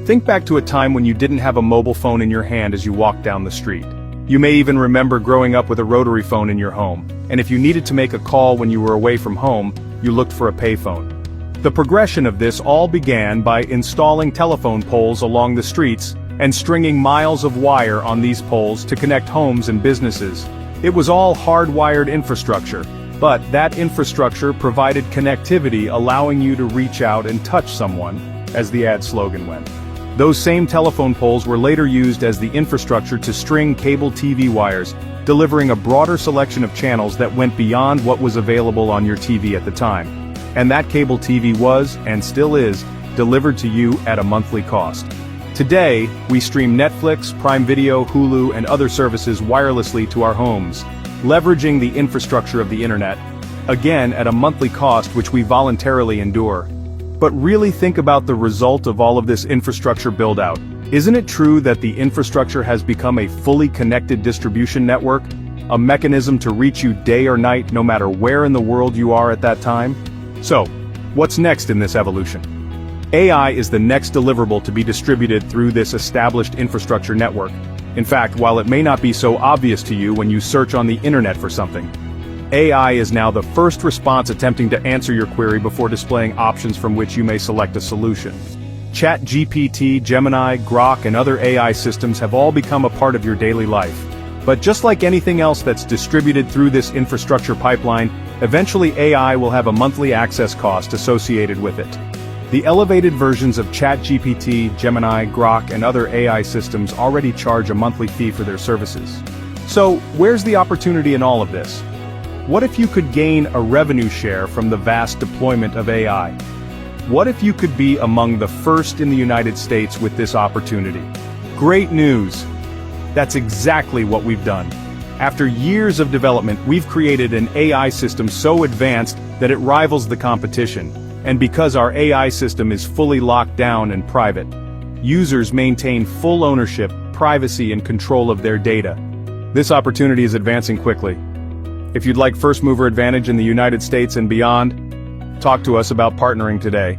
Think back to a time when you didn't have a mobile phone in your hand as you walked down the street. You may even remember growing up with a rotary phone in your home, and if you needed to make a call when you were away from home, you looked for a payphone. The progression of this all began by installing telephone poles along the streets and stringing miles of wire on these poles to connect homes and businesses. It was all hardwired infrastructure, but that infrastructure provided connectivity, allowing you to reach out and touch someone, as the ad slogan went. Those same telephone poles were later used as the infrastructure to string cable TV wires, delivering a broader selection of channels that went beyond what was available on your TV at the time. And that cable TV was, and still is, delivered to you at a monthly cost. Today, we stream Netflix, Prime Video, Hulu, and other services wirelessly to our homes, leveraging the infrastructure of the internet, again at a monthly cost which we voluntarily endure. But really think about the result of all of this infrastructure build-out. Isn't it true that the infrastructure has become a fully connected distribution network? A mechanism to reach you day or night, no matter where in the world you are at that time? So, what's next in this evolution? AI is the next deliverable to be distributed through this established infrastructure network. In fact, while it may not be so obvious to you when you search on the internet for something, AI is now the first response attempting to answer your query before displaying options from which you may select a solution. ChatGPT, Gemini, Grok, and other AI systems have all become a part of your daily life. But just like anything else that's distributed through this infrastructure pipeline, eventually AI will have a monthly access cost associated with it. The elevated versions of ChatGPT, Gemini, Grok, and other AI systems already charge a monthly fee for their services. So, where's the opportunity in all of this? What if you could gain a revenue share from the vast deployment of AI? What if you could be among the first in the United States with this opportunity? Great news! That's exactly what we've done. After years of development, we've created an AI system so advanced that it rivals the competition. And because our AI system is fully locked down and private, users maintain full ownership, privacy, and control of their data. This opportunity is advancing quickly. If you'd like first mover advantage in the United States and beyond, talk to us about partnering today.